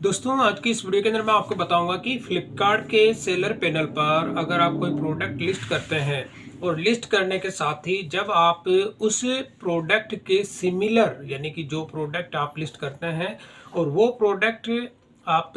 दोस्तों, आज की इस वीडियो के अंदर मैं आपको बताऊंगा कि फ्लिपकार्ट के सेलर पैनल पर अगर आप कोई प्रोडक्ट लिस्ट करते हैं और लिस्ट करने के साथ ही जब आप उस प्रोडक्ट के सिमिलर यानी कि जो प्रोडक्ट आप लिस्ट करते हैं और वो प्रोडक्ट आप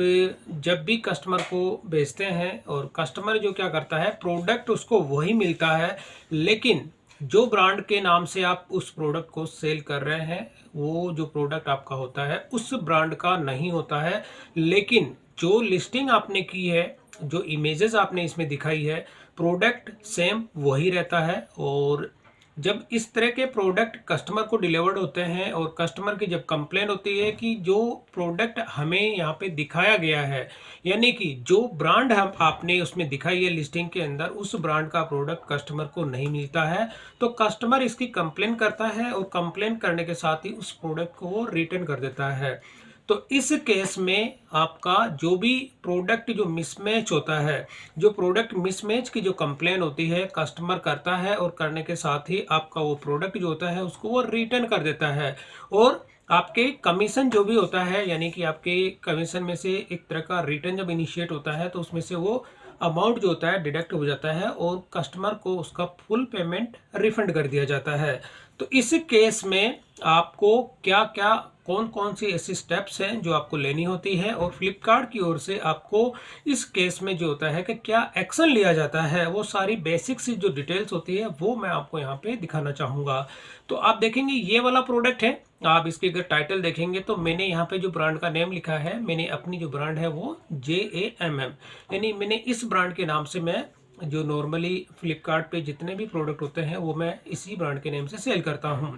जब भी कस्टमर को भेजते हैं और कस्टमर जो क्या करता है, प्रोडक्ट उसको वही मिलता है, लेकिन जो ब्रांड के नाम से आप उस प्रोडक्ट को सेल कर रहे हैं वो जो प्रोडक्ट आपका होता है उस ब्रांड का नहीं होता है। लेकिन जो लिस्टिंग आपने की है, जो इमेजेस आपने इसमें दिखाई है, प्रोडक्ट सेम वही रहता है। और जब इस तरह के प्रोडक्ट कस्टमर को डिलीवर्ड होते हैं और कस्टमर की जब कंप्लेन होती है कि जो प्रोडक्ट हमें यहाँ पे दिखाया गया है, यानी कि जो ब्रांड हम आपने उसमें दिखाई है लिस्टिंग के अंदर, उस ब्रांड का प्रोडक्ट कस्टमर को नहीं मिलता है, तो कस्टमर इसकी कंप्लेन करता है और कंप्लेन करने के साथ ही उस प्रोडक्ट को वो रिटर्न कर देता है। तो इस केस में आपका जो भी प्रोडक्ट जो मिसमैच होता है, जो प्रोडक्ट मिसमैच की जो कंप्लेन होती है कस्टमर करता है और करने के साथ ही आपका वो प्रोडक्ट जो होता है उसको वो रिटर्न कर देता है। और आपके कमीशन जो भी होता है, यानी कि आपके कमीशन में से एक तरह का रिटर्न जब इनिशिएट होता है तो उसमें से वो अमाउंट जो होता है डिडक्ट हो जाता है और कस्टमर को उसका फुल पेमेंट रिफंड कर दिया जाता है। तो इस केस में आपको क्या क्या कौन कौन सी ऐसी स्टेप्स हैं जो आपको लेनी होती है और फ्लिपकार्ट की ओर से आपको इस केस में जो होता है कि क्या एक्शन लिया जाता है, वो सारी बेसिक सी जो डिटेल्स होती है वो मैं आपको यहाँ पे दिखाना चाहूँगा। तो आप देखेंगे ये वाला प्रोडक्ट है, आप इसके अगर टाइटल देखेंगे तो मैंने यहाँ पे जो ब्रांड का नेम लिखा है, मैंने अपनी जो ब्रांड है वो JAMM, यानी मैंने इस ब्रांड के नाम से मैं जो नॉर्मली फ्लिपकार्ट पे जितने भी प्रोडक्ट होते हैं वो मैं इसी ब्रांड के नेम से सेल करता हूँ।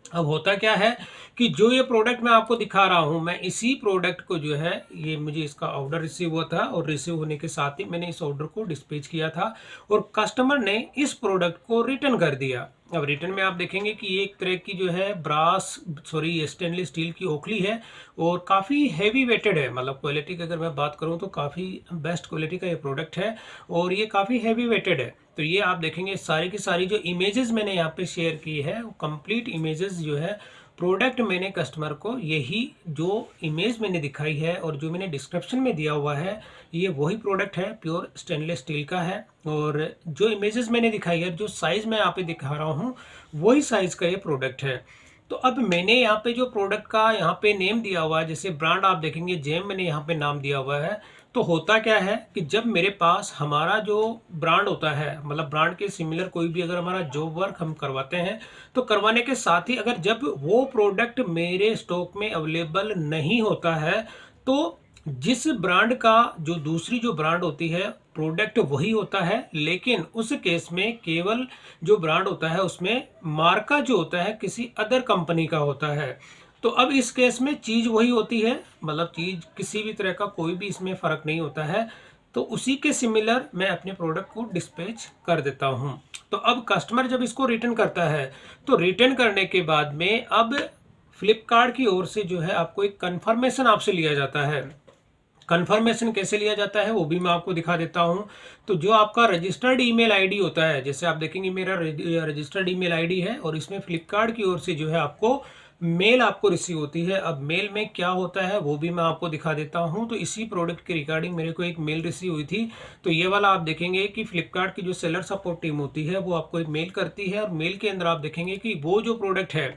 अब होता क्या है कि जो ये प्रोडक्ट मैं आपको दिखा रहा हूँ, मैं इसी प्रोडक्ट को जो है, ये मुझे इसका ऑर्डर रिसीव हुआ था और रिसीव होने के साथ ही मैंने इस ऑर्डर को डिस्पैच किया था और कस्टमर ने इस प्रोडक्ट को रिटर्न कर दिया। अब रिटर्न में आप देखेंगे कि ये एक तरह की जो है स्टेनलेस स्टील की ओखली है और काफ़ी हैवी वेटेड है। मतलब क्वालिटी की अगर मैं बात करूँ तो काफ़ी बेस्ट क्वालिटी का ये प्रोडक्ट है और ये काफ़ी हैवी वेटेड है। तो ये आप देखेंगे सारी की सारी जो इमेजेस मैंने यहाँ पे शेयर की है वो कंप्लीट इमेजेस जो है प्रोडक्ट मैंने कस्टमर को यही जो इमेज मैंने दिखाई है और जो मैंने डिस्क्रिप्शन में दिया हुआ है ये वही प्रोडक्ट है, प्योर स्टेनलेस स्टील का है। और जो इमेजेस मैंने दिखाई है, जो साइज़ मैं यहाँ पे दिखा रहा हूँ वही साइज़ का ये प्रोडक्ट है। तो अब मैंने यहाँ पे जो प्रोडक्ट का यहाँ पे नेम दिया हुआ है, जैसे ब्रांड आप देखेंगे जेम मैंने यहाँ पे नाम दिया हुआ है। तो होता क्या है कि जब मेरे पास हमारा जो ब्रांड होता है, मतलब ब्रांड के सिमिलर कोई भी अगर हमारा जॉब वर्क हम करवाते हैं तो करवाने के साथ ही अगर जब वो प्रोडक्ट मेरे स्टॉक में अवेलेबल नहीं होता है तो जिस ब्रांड का जो दूसरी जो ब्रांड होती है प्रोडक्ट वही होता है, लेकिन उस केस में केवल जो ब्रांड होता है उसमें मार्का जो होता है किसी अदर कंपनी का होता है। तो अब इस केस में चीज़ वही होती है, मतलब चीज़ किसी भी तरह का कोई भी इसमें फ़र्क नहीं होता है। तो उसी के सिमिलर मैं अपने प्रोडक्ट को डिस्पैच कर देता हूँ। तो अब कस्टमर जब इसको रिटर्न करता है तो रिटर्न करने के बाद में अब फ्लिपकार्ट की ओर से जो है आपको एक कंफर्मेशन आपसे लिया जाता है। कंफर्मेशन कैसे लिया जाता है वो भी मैं आपको दिखा देता हूँ। तो जो आपका रजिस्टर्ड ईमेल आईडी होता है, जैसे आप देखेंगे मेरा रजिस्टर्ड ईमेल आईडी है और इसमें फ्लिपकार्ट की ओर से जो है आपको मेल आपको रिसीव होती है। अब मेल में क्या होता है वो भी मैं आपको दिखा देता हूँ। तो इसी प्रोडक्ट के रिगार्डिंग मेरे को एक मेल रिसीव हुई थी। तो ये वाला आप देखेंगे कि फ्लिपकार्ट की जो सेलर सपोर्ट टीम होती है वो आपको एक मेल करती है और मेल के अंदर आप देखेंगे कि वो जो प्रोडक्ट है,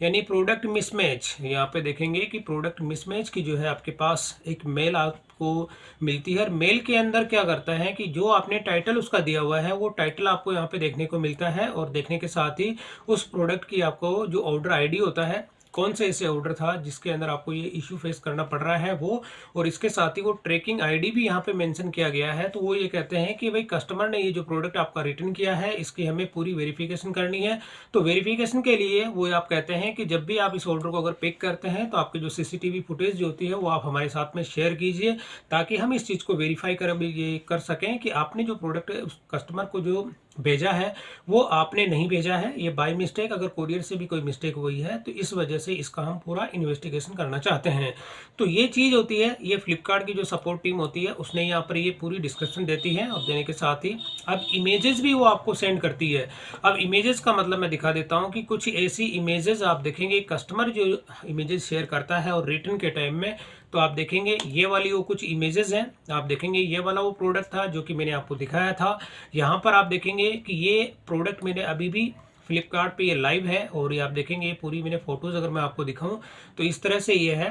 यानी प्रोडक्ट मिसमैच, यहाँ पे देखेंगे कि प्रोडक्ट मिसमैच की जो है आपके पास एक मेल आपको मिलती है। और मेल के अंदर क्या करता है कि जो आपने टाइटल उसका दिया हुआ है वो टाइटल आपको यहाँ पे देखने को मिलता है और देखने के साथ ही उस प्रोडक्ट की आपको जो ऑर्डर आईडी होता है, कौन से ऐसे ऑर्डर था जिसके अंदर आपको ये इशू फेस करना पड़ रहा है वो, और इसके साथ ही वो ट्रैकिंग आईडी भी यहाँ पे मेंशन किया गया है। तो वो ये कहते हैं कि भाई कस्टमर ने ये जो प्रोडक्ट आपका रिटर्न किया है इसकी हमें पूरी वेरिफिकेशन करनी है। तो वेरिफिकेशन के लिए वो आप कहते हैं कि जब भी आप इस ऑर्डर को अगर पिक करते हैं तो आपकी जो CCTV फुटेज जो होती है वो आप हमारे साथ में शेयर कीजिए ताकि हम इस चीज़ को वेरीफाई कर सकें कि आपने जो प्रोडक्ट कस्टमर को जो भेजा है वो आपने नहीं भेजा है, ये बाय मिस्टेक अगर कोरियर से भी कोई मिस्टेक हुई है तो इस वजह से इसका हम पूरा इन्वेस्टिगेशन करना चाहते हैं। तो ये चीज़ होती है, ये फ्लिपकार्ट की जो सपोर्ट टीम होती है उसने यहाँ पर ये पूरी डिस्क्रिप्शन देती है और देने के साथ ही अब इमेजेस भी वो आपको सेंड करती है। अब इमेजेस का मतलब मैं दिखा देता हूँ कि कुछ ऐसी इमेजेस आप देखेंगे कस्टमर जो इमेजेस शेयर करता है और रिटर्न के टाइम में, तो तो आप देखेंगे ये वाली वो कुछ इमेजेस हैं, आप देखेंगे ये वाला वो प्रोडक्ट था जो कि मैंने आपको दिखाया था। यहाँ पर आप देखेंगे कि ये प्रोडक्ट मेरे अभी भी फ्लिपकार्ट पे ये लाइव है, और ये आप देखेंगे ये पूरी मैंने फ़ोटोज़ अगर मैं आपको दिखाऊं तो इस तरह से ये है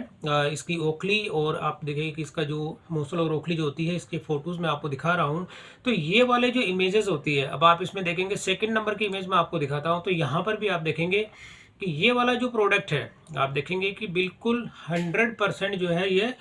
इसकी ओखली, और आप देखेंगे कि इसका जो मूसल और ओखली जो होती है इसकी फ़ोटोज़ मैं आपको दिखा रहा हूँ। तो ये वाले जो इमेजेस होती है, अब आप इसमें देखेंगे सेकंड नंबर की इमेज मैं आपको दिखाता हूँ, तो यहाँ पर भी आप देखेंगे कि ये वाला जो प्रोडक्ट है आप देखेंगे कि बिल्कुल 100% जो है ये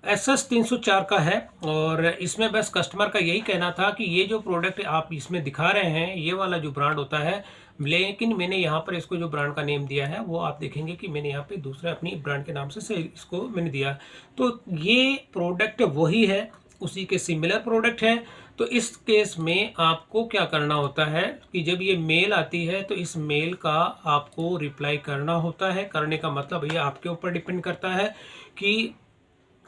SS 304 का है। और इसमें बस कस्टमर का यही कहना था कि ये जो प्रोडक्ट आप इसमें दिखा रहे हैं ये वाला जो ब्रांड होता है, लेकिन मैंने यहाँ पर इसको जो ब्रांड का नेम दिया है वो आप देखेंगे कि मैंने यहाँ पे दूसरा अपनी ब्रांड के नाम से इसको मैंने दिया। तो ये प्रोडक्ट वही है, उसी के सिमिलर प्रोडक्ट है। तो इस केस में आपको क्या करना होता है कि जब ये मेल आती है तो इस मेल का आपको रिप्लाई करना होता है। करने का मतलब ये आपके ऊपर डिपेंड करता है कि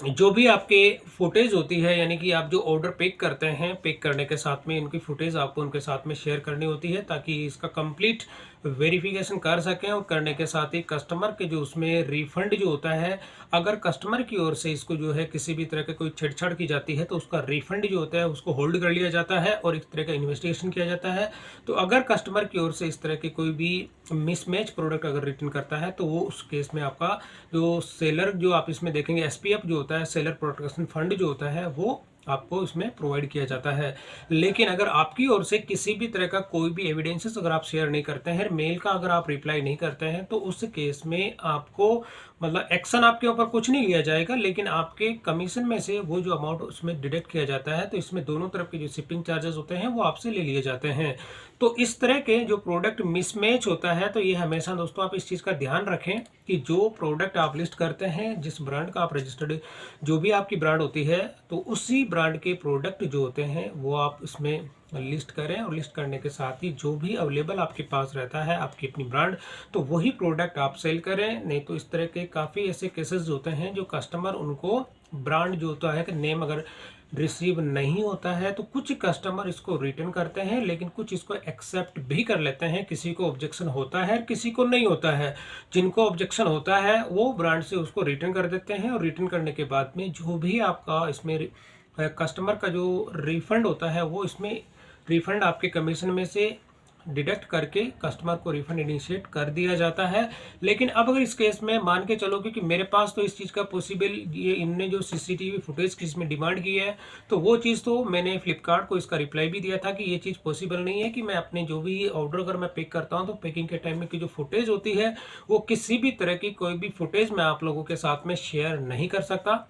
जो भी आपके फुटेज होती है, यानी कि आप जो ऑर्डर पैक करते हैं, पैक करने के साथ में इनकी फुटेज आपको उनके साथ में शेयर करनी होती है ताकि इसका कंप्लीट वेरिफिकेशन कर सकें। और करने के साथ ही कस्टमर के जो उसमें रिफंड जो होता है, अगर कस्टमर की ओर से इसको जो है किसी भी तरह के कोई छेड़छाड़ की जाती है तो उसका रिफंड जो होता है उसको होल्ड कर लिया जाता है और एक तरह का इन्वेस्टिगेशन किया जाता है। तो अगर कस्टमर की ओर से इस तरह के कोई भी मिसमैच प्रोडक्ट अगर रिटर्न करता है तो वो उस केस में आपका जो सेलर जो आप इसमें देखेंगे SPF जो होता है, सेलर प्रोटेक्शन फंड जो होता है, वो आपको इसमें प्रोवाइड किया जाता है। लेकिन अगर आपकी ओर से किसी भी तरह का कोई भी एविडेंसेस अगर आप शेयर नहीं करते हैं, मेल का अगर आप रिप्लाई नहीं करते हैं, तो उस केस में आपको मतलब एक्शन आपके ऊपर कुछ नहीं लिया जाएगा, लेकिन आपके कमीशन में से वो जो अमाउंट उसमें डिडक्ट किया जाता है। तो इसमें दोनों तरफ के जो शिपिंग चार्जेस होते हैं वो आपसे ले लिए जाते हैं। तो इस तरह के जो प्रोडक्ट मिसमैच होता है, तो ये हमेशा दोस्तों आप इस चीज़ का ध्यान रखें कि जो प्रोडक्ट आप लिस्ट करते हैं, जिस ब्रांड का आप रजिस्टर्ड जो भी आपकी ब्रांड होती है, तो उसी ब्रांड के प्रोडक्ट जो होते हैं वो आप इसमें लिस्ट करें। और लिस्ट करने के साथ ही जो भी अवेलेबल आपके पास रहता है आपकी अपनी ब्रांड, तो वही प्रोडक्ट आप सेल करें। नहीं तो इस तरह के काफ़ी ऐसे केसेस होते हैं जो कस्टमर उनको ब्रांड जो होता है कि नेम अगर रिसीव नहीं होता है तो कुछ कस्टमर इसको रिटर्न करते हैं, लेकिन कुछ इसको एक्सेप्ट भी कर लेते हैं। किसी को ऑब्जेक्शन होता है, किसी को नहीं होता है। जिनको ऑब्जेक्शन होता है वो ब्रांड से उसको रिटर्न कर देते हैं, और रिटर्न करने के बाद में जो भी आपका इसमें कस्टमर का जो रिफंड होता है वो इसमें रिफंड आपके कमीशन में से डिडक्ट करके कस्टमर को रिफंड इनिशिएट कर दिया जाता है। लेकिन अब अगर इस केस में मान के चलो क्योंकि मेरे पास तो इस चीज़ का पॉसिबल ये इनने जो CCTV फुटेज की इसमें डिमांड की है, तो वो चीज़ तो मैंने फ्लिपकार्ट को इसका रिप्लाई भी दिया था कि ये चीज़ पॉसिबल नहीं है कि मैं अपने जो भी ऑर्डर अगर मैं पिक करता हूँ तो पैकिंग के टाइम में की जो फुटेज होती है वो किसी भी तरह की कोई भी फुटेज मैं आप लोगों के साथ में शेयर नहीं कर सकता।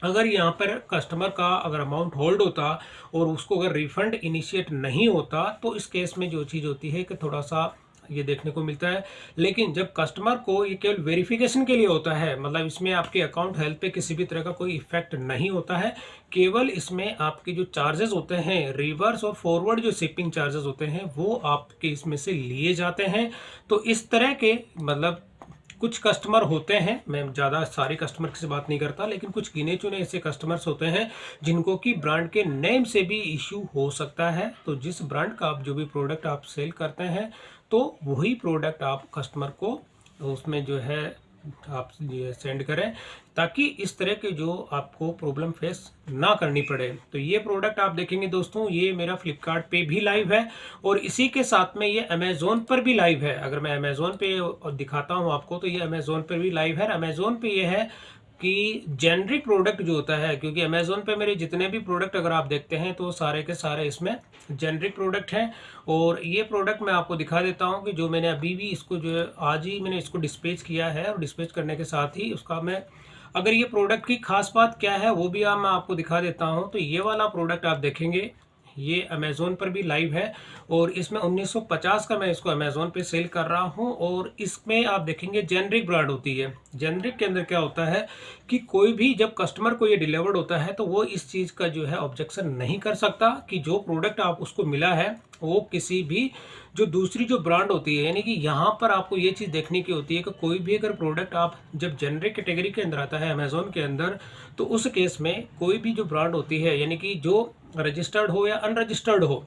अगर यहाँ पर कस्टमर का अगर अमाउंट होल्ड होता और उसको अगर रिफंड इनिशिएट नहीं होता, तो इस केस में जो चीज़ होती है कि थोड़ा सा ये देखने को मिलता है। लेकिन जब कस्टमर को ये केवल वेरिफिकेशन के लिए होता है, मतलब इसमें आपके अकाउंट हेल्थ पे किसी भी तरह का कोई इफेक्ट नहीं होता है, केवल इसमें आपके जो चार्जेस होते हैं रिवर्स और फॉरवर्ड जो शिपिंग चार्जेस होते हैं वो आपके इसमें से लिए जाते हैं। तो इस तरह के मतलब कुछ कस्टमर होते हैं, मैं ज़्यादा सारे कस्टमर से बात नहीं करता, लेकिन कुछ गिने चुने ऐसे कस्टमर्स होते हैं जिनको कि ब्रांड के नेम से भी इशू हो सकता है। तो जिस ब्रांड का आप जो भी प्रोडक्ट आप सेल करते हैं तो वही प्रोडक्ट आप कस्टमर को उसमें जो है आप ये सेंड करें, ताकि इस तरह के जो आपको प्रॉब्लम फेस ना करनी पड़े। तो ये प्रोडक्ट आप देखेंगे दोस्तों, ये मेरा फ्लिपकार्ट पे भी लाइव है और इसी के साथ में ये अमेज़ोन पर भी लाइव है। अगर मैं अमेज़ोन पे दिखाता हूँ आपको तो ये अमेज़ोन पर भी लाइव है। अमेज़ोन पे ये है कि जेनरिक प्रोडक्ट जो होता है, क्योंकि अमेज़ोन पे मेरे जितने भी प्रोडक्ट अगर आप देखते हैं तो सारे के सारे इसमें जेनरिक प्रोडक्ट हैं। और ये प्रोडक्ट मैं आपको दिखा देता हूँ कि जो मैंने अभी भी इसको जो है आज ही मैंने इसको डिस्पैच किया है, और डिस्पैच करने के साथ ही उसका मैं अगर ये प्रोडक्ट की खास बात क्या है वो भी मैं आपको दिखा देता हूँ। तो ये वाला प्रोडक्ट आप देखेंगे ये अमेज़ोन पर भी लाइव है और इसमें 1950 का मैं इसको अमेज़ोन पे सेल कर रहा हूं। और इसमें आप देखेंगे जेनरिक ब्रांड होती है। जेनरिक के अंदर क्या होता है कि कोई भी जब कस्टमर को ये डिलीवर्ड होता है तो वो इस चीज़ का जो है ऑब्जेक्शन नहीं कर सकता कि जो प्रोडक्ट आप उसको मिला है वो किसी भी जो दूसरी जो ब्रांड होती है, यानी कि यहाँ पर आपको ये चीज़ देखने की होती है कि कोई भी अगर प्रोडक्ट आप जब जेनरिक कैटेगरी के अंदर आता है अमेज़ोन के अंदर, तो उस केस में कोई भी जो ब्रांड होती है, यानी कि जो रजिस्टर्ड हो या अनरजिस्टर्ड हो,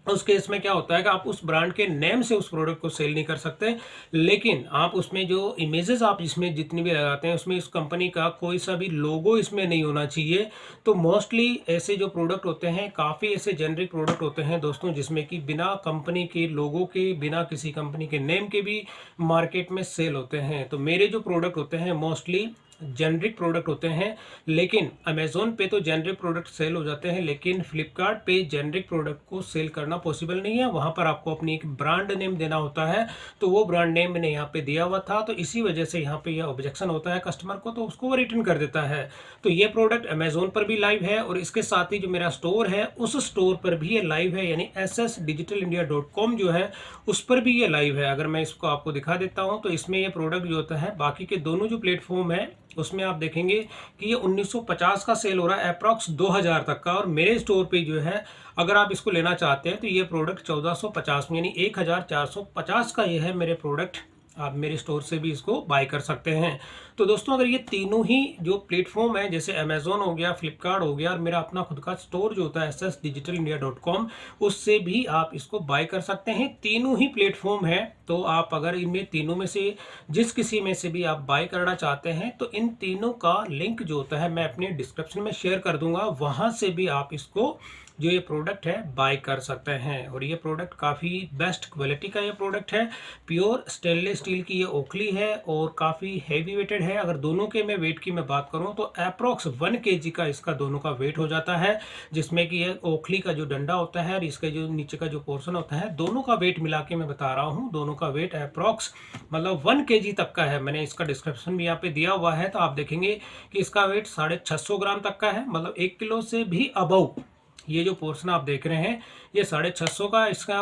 उस केस में क्या होता है कि आप उस ब्रांड के नेम से उस प्रोडक्ट को सेल नहीं कर सकते, लेकिन आप उसमें जो इमेजेस आप इसमें जितनी भी लगाते हैं उसमें इस कंपनी का कोई सा भी लोगो इसमें नहीं होना चाहिए। तो मोस्टली ऐसे जो प्रोडक्ट होते हैं, काफ़ी ऐसे जेनरिक प्रोडक्ट होते हैं दोस्तों, जिसमें कि बिना कंपनी के लोगो के, बिना किसी कंपनी के नेम के भी मार्केट में सेल होते हैं। तो मेरे जो प्रोडक्ट होते हैं मोस्टली जेनरिक प्रोडक्ट होते हैं, लेकिन अमेज़ोन पे तो जेनरिक प्रोडक्ट सेल हो जाते हैं, लेकिन फ्लिपकार्ट पे जेनरिक प्रोडक्ट को सेल करना पॉसिबल नहीं है। वहाँ पर आपको अपनी एक ब्रांड नेम देना होता है, तो वो ब्रांड नेम मैंने यहाँ पे दिया हुआ था, तो इसी वजह से यहाँ पे यह ऑब्जेक्शन होता है कस्टमर को, तो उसको वो रिटर्न कर देता है। तो ये प्रोडक्ट अमेज़ोन पर भी लाइव है, और इसके साथ ही जो मेरा स्टोर है उस स्टोर पर भी ये लाइव है, यानी ssdigitalindia.com जो है उस पर भी ये लाइव है। अगर मैं इसको आपको दिखा देता हूँ तो इसमें ये प्रोडक्ट जो होता है, बाकी के दोनों जो प्लेटफॉर्म है उसमें आप देखेंगे कि ये 1950 का सेल हो रहा है, अप्रॉक्स 2000 तक का, और मेरे स्टोर पे जो है अगर आप इसको लेना चाहते हैं तो ये प्रोडक्ट 1450 में, यानी 1450 का ये है मेरे प्रोडक्ट। आप मेरे स्टोर से भी इसको बाय कर सकते हैं। तो दोस्तों अगर ये तीनों ही जो प्लेटफॉर्म है, जैसे अमेज़ॉन हो गया, फ्लिपकार्ट हो गया, और मेरा अपना खुद का स्टोर जो होता है ssdigitalindia.com, उससे भी आप इसको बाय कर सकते हैं। तीनों ही प्लेटफॉर्म है, तो आप अगर इनमें तीनों में से जिस किसी में से भी आप बाय करना चाहते हैं तो इन तीनों का लिंक जो होता है मैं अपने डिस्क्रिप्शन में शेयर कर दूंगा, वहाँ से भी आप इसको जो ये प्रोडक्ट है बाय कर सकते हैं। और ये प्रोडक्ट काफ़ी बेस्ट क्वालिटी का ये प्रोडक्ट है, प्योर स्टेनलेस स्टील की ये ओखली है, और काफ़ी हैवी वेटेड है। अगर दोनों के मैं वेट की मैं बात करूं तो अप्रॉक्स 1 kg का इसका दोनों का वेट हो जाता है, जिसमें कि ये ओखली का जो डंडा होता है और इसके जो नीचे का जो पोर्शन होता है, दोनों का वेट मिला के मैं बता रहा हूँ, दोनों का वेट अप्रॉक्स मतलब 1 kg तक का है। मैंने इसका डिस्क्रिप्शन भी यहाँ पे दिया हुआ है, तो आप देखेंगे कि इसका वेट 650 ग्राम तक का है, मतलब 1 किलो से भी अबव। ये जो पोर्शन आप देख रहे हैं ये 650 का, इसका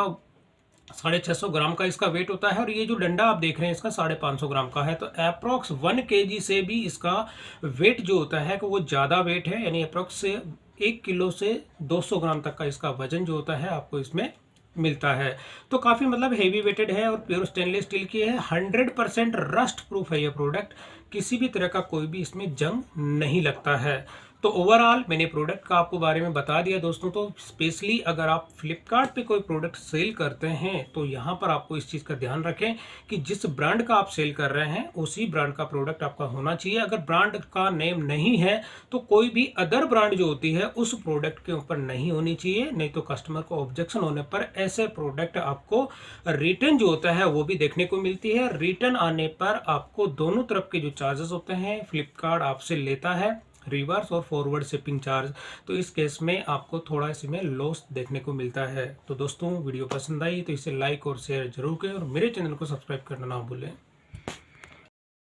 650 ग्राम का इसका वेट होता है, और ये जो डंडा आप देख रहे हैं इसका 550 ग्राम का है। तो अप्रॉक्स 1 kg से भी इसका वेट जो होता है कि वो ज़्यादा वेट है, यानी अप्रॉक्स से 1 किलो से 200 ग्राम तक का इसका वजन जो होता है आपको इसमें मिलता है। तो काफ़ी मतलब हेवी वेटेड है, और प्योर स्टेनलेस स्टील की है, 100% रस्ट प्रूफ है ये प्रोडक्ट, किसी भी तरह का कोई भी इसमें जंग नहीं लगता है। तो ओवरऑल मैंने प्रोडक्ट का आपको बारे में बता दिया दोस्तों। तो स्पेशली अगर आप फ्लिपकार्ट पे कोई प्रोडक्ट सेल करते हैं तो यहाँ पर आपको इस चीज़ का ध्यान रखें कि जिस ब्रांड का आप सेल कर रहे हैं उसी ब्रांड का प्रोडक्ट आपका होना चाहिए। अगर ब्रांड का नेम नहीं है तो कोई भी अदर ब्रांड जो होती है उस प्रोडक्ट के ऊपर नहीं होनी चाहिए, नहीं तो कस्टमर को ऑब्जेक्शन होने पर ऐसे प्रोडक्ट आपको रिटर्न जो होता है वो भी देखने को मिलती है। रिटर्न आने पर आपको दोनों तरफ के जो चार्जेस होते हैं फ्लिपकार्ट आपसे लेता है, रिवर्स और फॉरवर्ड शिपिंग चार्ज। तो इस केस में आपको थोड़ा इसमें लॉस देखने को मिलता है। तो दोस्तों वीडियो पसंद आई तो इसे लाइक और शेयर जरूर करें, और मेरे चैनल को सब्सक्राइब करना ना भूलें।